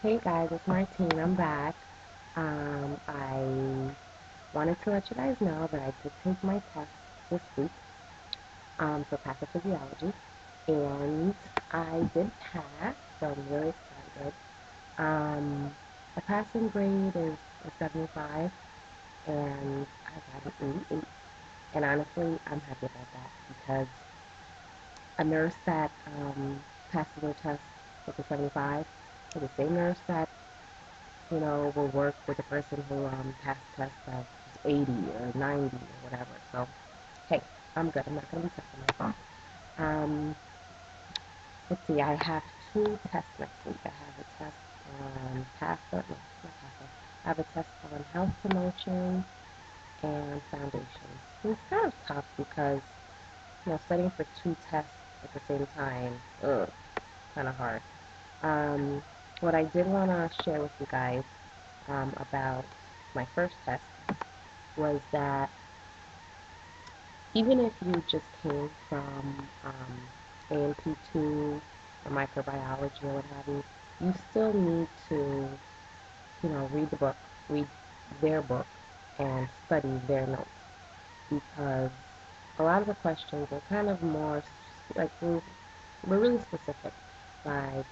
Hey guys, it's Martine. I'm back. I wanted to let you guys know that I did take my test this week for pathophysiology, and I did pass, so I'm really excited. The passing grade is a 75, and I got an 88. And honestly, I'm happy about that because a nurse that passes their test with a 75 is the same nurse that will work with a person who passed tests of 80 or 90 or whatever. So, hey, I'm good. I'm not going to be tough on myself. Um, let's see. I have two tests next week. I have a test on PATHO. No, not PATHO. I have a test on health promotion and foundations. And it's kind of tough because, studying for two tests at the same time, kind of hard. Um, what I did want to share with you guys about my first test was that even if you just came from A&P2 or microbiology or what have you, you still need to, read the book, read their book, and study their notes because a lot of the questions are kind of more like we're really specific. Like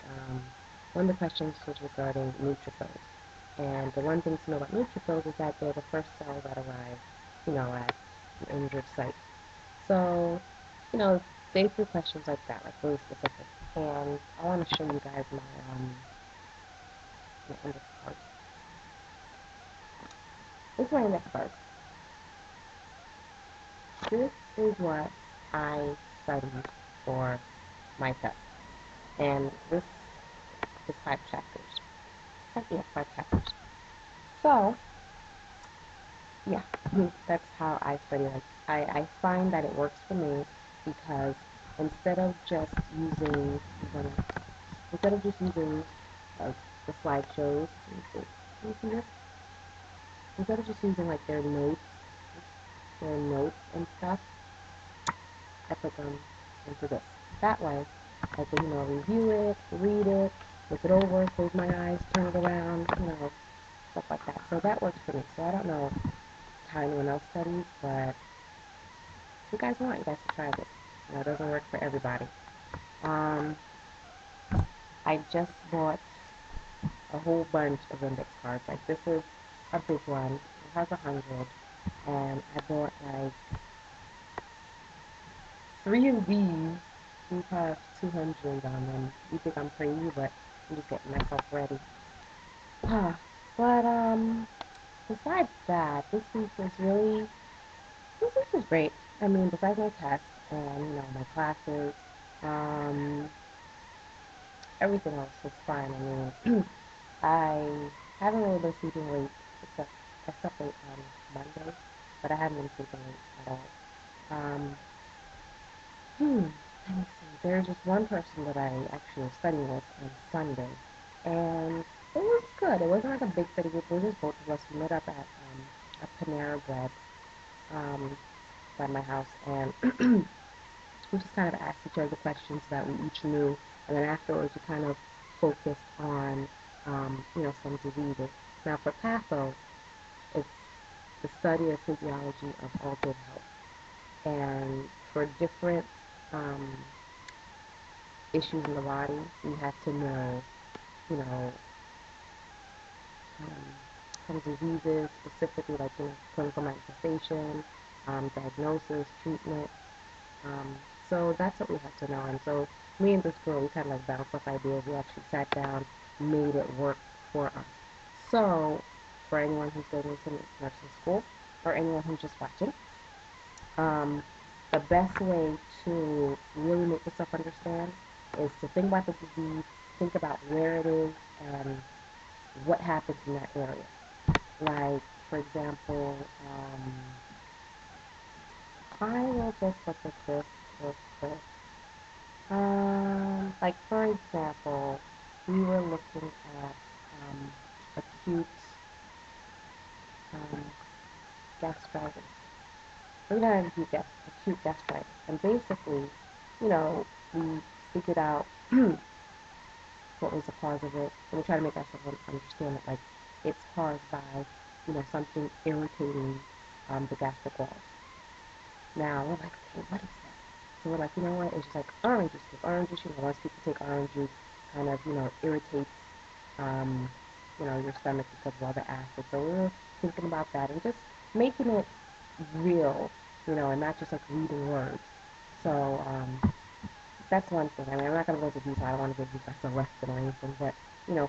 one of the questions was regarding neutrophils. And the one thing to know about neutrophils is that they're the first cells that arrive, at an injured site. So, you know, they threw questions like that, like really specific. And I want to show you guys my index card. This is my index card. This is what I studied for my test. And this is 5 chapters. Yeah, 5 chapters. So, yeah, that's how I study. Like, I find that it works for me because instead of just using, instead of just using like the slideshows, can you see this? Instead of just using like their notes and stuff, I put them into this. That way, I can, review it, read it, look it over, close my eyes, turn it around, stuff like that. So that works for me. So I don't know how anyone else studies, but if you guys want, you guys can try this. It doesn't work for everybody. Um, I just bought a whole bunch of index cards. Like this is a big one. It has 100, and I bought like 3 of these. These have 200 on them. You think I'm crazy, but I'm just getting myself ready. But besides that, this week was great. I mean, besides my test and my classes, um, everything else was fine. I mean, I haven't really been sleeping late, except I slept late on Monday, but I haven't been sleeping late at all. Um, let me see. There's just one person that I actually was studying with on Sunday, and it was good. It wasn't like a big study group. It was just both of us. We met up at a Panera Bread um, by my house, and we just kind of asked each other questions that we each knew, and then afterwards we kind of focused on, some diseases. Now for patho, it's the study of physiology of altered health, and for different um, issues in the body, we have to know, you know, um, some diseases specifically, like clinical manifestation, diagnosis, treatment. Um, so that's what we had to know. And so me and this girl, we kind of like bounced off ideas. We actually sat down, made it work for us. So for anyone who's going into nursing school or anyone who's just watching, um, the best way to really make yourself understand is to think about the disease, think about where it is, and what happens in that area. Like, for example, I will just look at this real quick. Like for example, we were looking at acute um, gastritis. We're gonna have acute gastritis, and basically, we figured out what was the cause of it. And we try to make ourselves understand that, like, it's caused by, something irritating the gastric walls. Now, we're like, okay, what is that? So we're like, you know what? It's just like orange juice. Because orange juice, once people take orange juice, kind of, irritates, um, your stomach because of all the acid. So we were thinking about that and just making it real, and not just like reading words. So, that's one thing. I mean, I'm not going to go into detail. I don't want to give you guys a lesson or anything, but,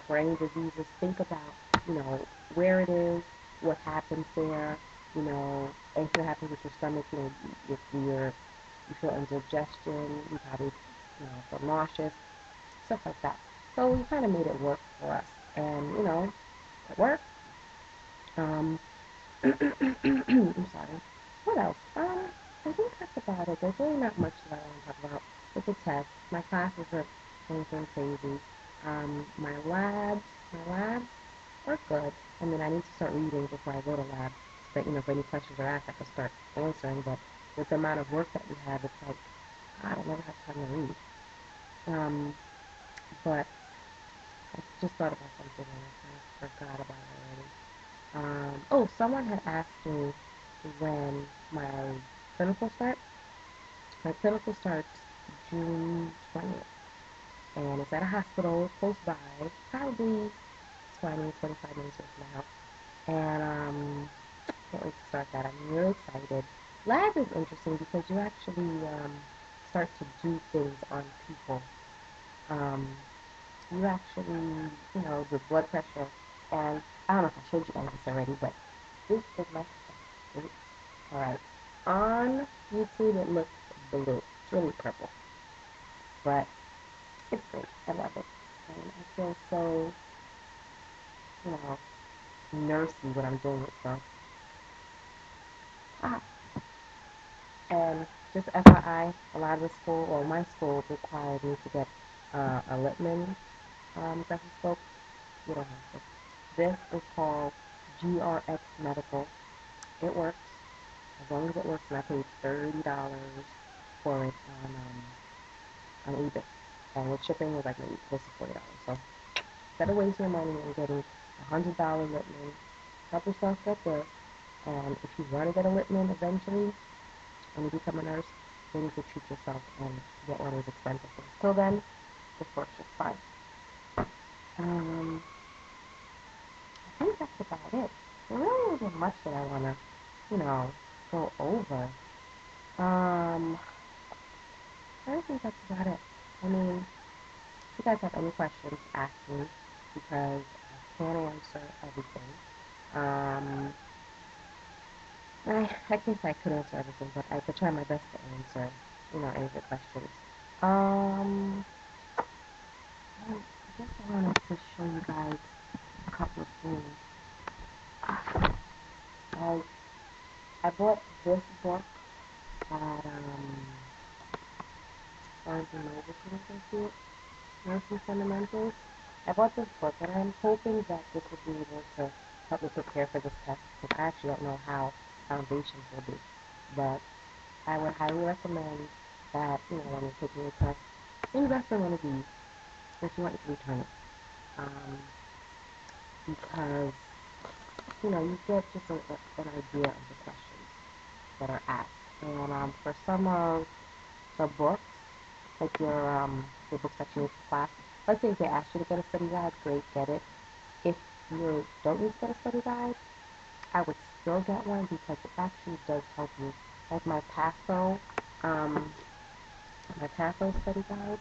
for any diseases, think about, where it is, what happens there, anything that happens with your stomach, if you feel indigestion, you probably, feel nauseous, stuff like that. So we kind of made it work for us, and, it worked. Um, I'm sorry. What else? I think that's about it. There's really not much that I want to talk about with the test. My classes are anything crazy. My labs are good. I mean, I need to start reading before I go to lab. So that, if any questions are asked, I can start answering. But with the amount of work that we have, it's like, God, I never have time to read. But I just thought about something and I kind of forgot about it already. Oh, someone had asked me when my clinical starts. My clinical starts June 20th, and it's at a hospital close by, probably 20, 25 minutes away from my house. And can't wait to start that. I'm really excited. Lab is interesting because you actually start to do things on people. Um, you actually, the blood pressure, and I don't know if I showed you guys this already, but this is my test. Alright. On YouTube it looks blue. It's really purple. But it's great. I love it. And I feel so, you know, nursey when I'm doing it, so. Ah. And just FYI, a lot of the school, or my school, required me to get a Littman stethoscope. You don't have to. This is called GRX Medical. It works. As long as it works, and I paid $30 for it on eBay. And with shipping, it was like maybe close to $40. So instead of wasting your money and getting $100 Littman, help yourself get this. And if you want to get a Littman eventually, when you become a nurse, you need to treat yourself and get one of those expensive things. Till then, this works just fine. I think that's about it. There really isn't much that I want to, go over. I think that's about it. I mean, if you guys have any questions, ask me, because I can't answer everything. Um, I can't say I could answer everything, but I could try my best to answer, any of your questions. Um, I guess I wanted to show you guys a couple of things. I, I bought this book at, Barnes& and Noble, can you see it? Nursing Fundamentals. I bought this book, and I'm hoping that this will be able to help me prepare for this test, because I actually don't know how foundations will be. But I would highly recommend that, when you're taking your test, invest in one of these if you want to return it. Because, you get just an idea of the questions that are asked. And for some of the books, like your books that you need for class, let's say if they ask you to get a study guide, great, get it. If you don't need to get a study guide, I would still get one because it actually does help you. Like um, my Patho study guide,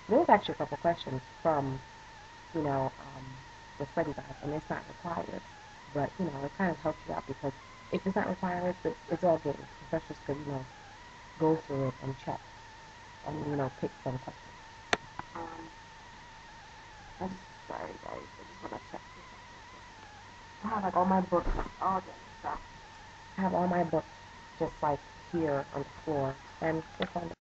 there's actually a couple questions from, you know, um, the study guide, and it's not required. But, it kind of helps you out because if it's not required, it's all good. Professors could, go through it and check and, pick some questions. Um, I'm sorry, guys. I just want to check this out. I have, like, all my books all day, so I have all my books just, like, here on the floor, and it's on the